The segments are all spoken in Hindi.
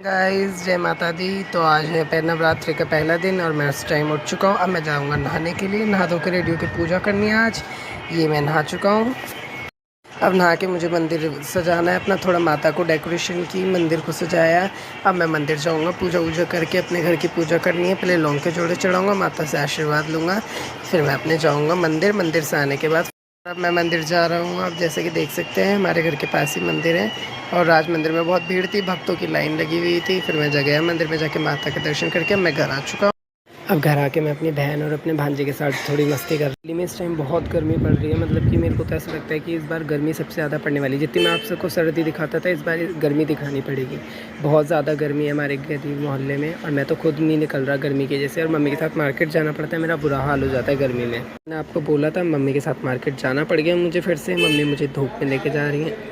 गाइस जय माता दी। तो आज है नवरात्रि का पहला दिन और मैं उस टाइम उठ चुका हूँ। अब मैं जाऊँगा नहाने के लिए। नहा धो के रेडी होकर पूजा करनी है आज। ये मैं नहा चुका हूँ। अब नहा के मुझे मंदिर सजाना है अपना, थोड़ा माता को डेकोरेशन की, मंदिर को सजाया। अब मैं मंदिर जाऊँगा, पूजा वूजा करके अपने घर की पूजा करनी है। पहले लौंग के जोड़े चढ़ाऊँगा, माता से आशीर्वाद लूँगा, फिर मैं अपने जाऊँगा मंदिर। मंदिर से आने के बाद अब मैं मंदिर जा रहा हूँ। आप जैसे कि देख सकते हैं हमारे घर के पास ही मंदिर है और राज मंदिर में बहुत भीड़ थी, भक्तों की लाइन लगी हुई थी। फिर मैं गया मंदिर में, जाके माता के दर्शन करके मैं घर आ चुका हूँ। अब घर आके मैं अपनी बहन और अपने भांजे के साथ थोड़ी मस्ती कर रही हूँ। इस टाइम बहुत गर्मी पड़ रही है, मतलब कि मेरे को तो ऐसा लगता है कि इस बार गर्मी सबसे ज़्यादा पड़ने वाली है। जितनी मैं आप सबको सर्दी दिखाता था, इस बार गर्मी दिखानी पड़ेगी। बहुत ज़्यादा गर्मी है हमारे गरीब मोहल्ले में और मैं तो खुद नहीं निकल रहा गर्मी की वजह से। और मम्मी के साथ मार्केट जाना पड़ता है, मेरा बुरा हाल हो जाता है गर्मी में। मैंने आपको बोला था मम्मी के साथ मार्केट जाना पड़ गया मुझे फिर से। मम्मी मुझे धूप में लेके जा रही हैं।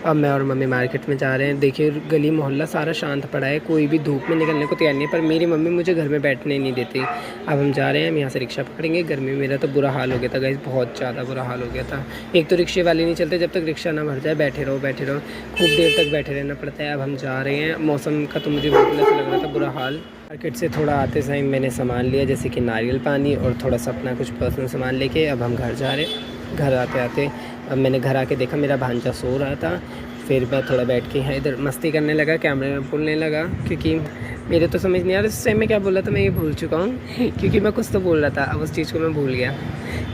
अब मैं और मम्मी मार्केट में जा रहे हैं। देखिए गली मोहल्ला सारा शांत पड़ा है, कोई भी धूप में निकलने को तैयार नहीं है, पर मेरी मम्मी मुझे घर में बैठने नहीं देती। अब हम जा रहे हैं, हम यहाँ से रिक्शा पकड़ेंगे। गर्मी में मेरा तो बुरा हाल हो गया था गाइस, बहुत ज़्यादा बुरा हाल हो गया था। एक तो रिक्शे वाले नहीं चलते जब तक रिक्शा ना भर जाए, बैठे रहो बैठे रहो, खूब देर तक बैठे रहना पड़ता है। अब हम जा रहे हैं। मौसम का तो मुझे बिल्कुल ऐसा लग रहा था बुरा हाल। मार्केट से थोड़ा आते टाइम मैंने सामान लिया, जैसे कि नारियल पानी और थोड़ा सा अपना कुछ पर्सनल सामान लेके अब हम घर जा रहे हैं। घर आते आते अब मैंने घर आके देखा मेरा भांजा सो रहा था। फिर मैं थोड़ा बैठ के यहाँ इधर मस्ती करने लगा, कैमरे में बोलने लगा, क्योंकि मेरे तो समझ नहीं आ रहा इस टाइम में क्या बोल रहा था। मैं ये भूल चुका हूँ क्योंकि मैं कुछ तो बोल रहा था, अब उस चीज़ को मैं भूल गया।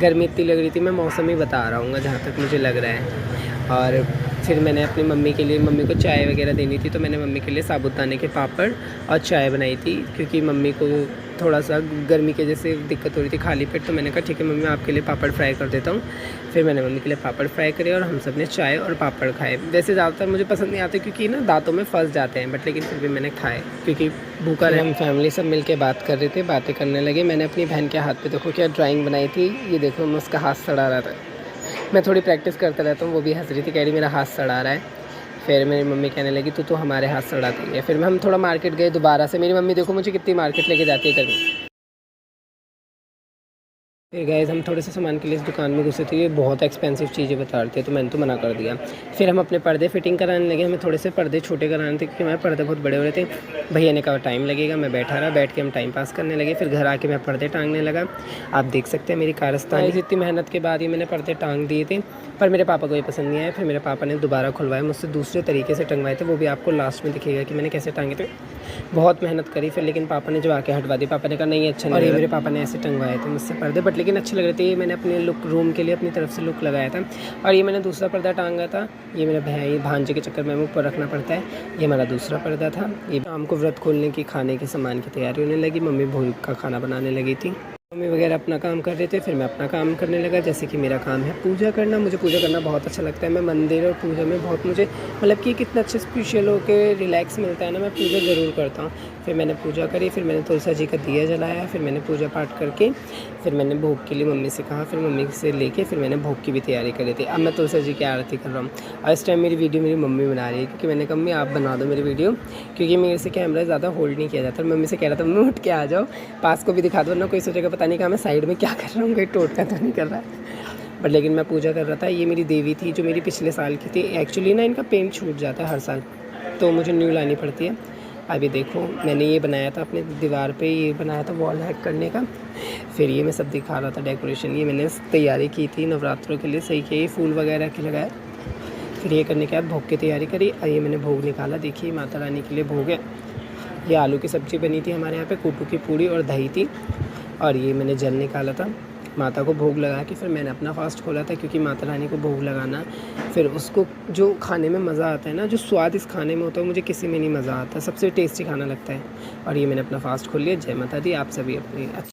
गर्मी इतनी लग रही थी, मैं मौसम ही बता रहा हूँ जहाँ तक मुझे लग रहा है। और फिर मैंने अपनी मम्मी के लिए, मम्मी को चाय वगैरह देनी थी, तो मैंने मम्मी के लिए साबूदाने के पापड़ और चाय बनाई थी, क्योंकि मम्मी को थोड़ा सा गर्मी के जैसे दिक्कत हो रही थी खाली पेट। तो मैंने कहा ठीक है मम्मी आपके लिए पापड़ फ्राई कर देता हूँ। फिर मैंने मम्मी के लिए पापड़ फ्राई करे और हम सब ने चाय और पापड़ खाए। वैसे ज़्यादातर मुझे पसंद नहीं आते क्योंकि ना दांतों में फंस जाते हैं, बट लेकिन फिर भी मैंने खाए क्योंकि भूखा रहे। हम फैमिली सब मिल के बात कर रहे थे, बातें करने लगे। मैंने अपनी बहन के हाथ पे देखो क्या ड्राइंग बनाई थी, ये देखो मैं उसका हाथ सड़ा रहा था। मैं थोड़ी प्रैक्टिस करता रहता हूँ, वो भी हंस रही थी, कह रही मेरा हाथ सड़ा रहा है। फिर मेरी मम्मी कहने लगी तू तो हमारे हाथ सड़ाती है। फिर हम थोड़ा मार्केट गए दोबारा से। मेरी मम्मी देखो मुझे कितनी मार्केट लेके जाती है कभी। फिर गाइस हम थोड़े से सामान के लिए इस दुकान में घुसे थे, ये बहुत एक्सपेंसिव चीज़ें बता रहे थे, तो मैंने तो मना कर दिया। फिर हम अपने पर्दे फिटिंग कराने लगे। हमें थोड़े से पर्दे छोटे कराने थे क्योंकि हमारे पर्दे बहुत बड़े हो रहे थे। भैया ने कहा टाइम लगेगा, मैं बैठा रहा, बैठ के हम टाइम पास करने लगे। फिर घर आके मैं पर्दे टांगने लगा। आप देख सकते हैं मेरी कारस्तानी। इतनी मेहनत के बाद ही मैंने पर्दे टांग दिए थे, पर मेरे पापा को ये पसंद नहीं आया। फिर मेरे पापा ने दोबारा खुलवाए, मुझसे दूसरे तरीके से टंगवाए थे, वो भी आपको लास्ट में दिखेगा कि मैंने कैसे टांगे थे। बहुत मेहनत करी फिर, लेकिन पापा ने जो आके हटवा दी। पापा ने कहा नहीं अच्छा नहीं। और ये मेरे पापा ने ऐसे टंगवाए थे मुझसे पर्दे, बट लेकिन अच्छे लग रहे थे। ये मैंने अपने लुक रूम के लिए अपनी तरफ से लुक लगाया था। और ये मैंने दूसरा पर्दा टांगा था, ये मेरा भाई भांजे के चक्कर में ऊपर रखना पड़ता है। ये हमारा दूसरा पर्दा था। ये शाम को व्रत खोलने की खाने के सामान की तैयारी होने लगी। मम्मी भोग का खाना बनाने लगी थी, मम्मी वगैरह अपना काम कर रहे थे। फिर मैं अपना काम करने लगा, जैसे कि मेरा काम है पूजा करना। मुझे पूजा करना बहुत अच्छा लगता है। मैं मंदिर और पूजा में बहुत, मुझे मतलब कि कितना अच्छे स्पेशल हो के रिलैक्स मिलता है ना, मैं पूजा ज़रूर करता हूँ। फिर मैंने पूजा करी, फिर मैंने तुलसी जी का दिया जलाया, फिर मैंने पूजा पाठ करके फिर मैंने भोग के लिए मम्मी से कहा, फिर मम्मी से लेके फिर मैंने भोग की भी तैयारी करी थी। अब मैं तुलसी जी की आरती कर रहा हूँ और इस टाइम मेरी वीडियो मेरी मम्मी बना रही है, क्योंकि मैंने कहा मम्मी आप बना दो मेरी वीडियो, क्योंकि मेरे से कैमरा ज़्यादा होल्ड नहीं किया जाता। मम्मी से कह रहा था मम्मी उठ के आ जाओ, पास को भी दिखा दो ना, कोई सोचेगा पता नहीं कहा मैं साइड में क्या कर रहा हूँ, कोई टोटका तो नहीं कर रहा है। बट लेकिन मैं पूजा कर रहा था। ये मेरी देवी थी जो मेरी पिछले साल की थी। एक्चुअली ना इनका पेंट छूट जाता है हर साल, तो मुझे न्यू लानी पड़ती है। अभी देखो मैंने ये बनाया था अपने दीवार पे, ये बनाया था वॉल हैक करने का। फिर ये मैं सब दिखा रहा था डेकोरेशन, ये मैंने तैयारी की थी नवरात्रों के लिए, सही किया, ये फूल वगैरह के लगाए। फिर ये करने के बाद भोग की तैयारी करी और ये मैंने भोग निकाला। देखिए माता रानी के लिए भोग है। ये आलू की सब्ज़ी बनी थी हमारे यहाँ पे, कूटू की पूड़ी और दही थी। और ये मैंने जल निकाला था, माता को भोग लगा के फिर मैंने अपना फास्ट खोला था, क्योंकि माता रानी को भोग लगाना फिर उसको जो खाने में मज़ा आता है ना, जो स्वाद इस खाने में होता है, मुझे किसी में नहीं मज़ा आता, सबसे टेस्टी खाना लगता है। और ये मैंने अपना फास्ट खोल लिया। जय माता दी। आप सभी अपनी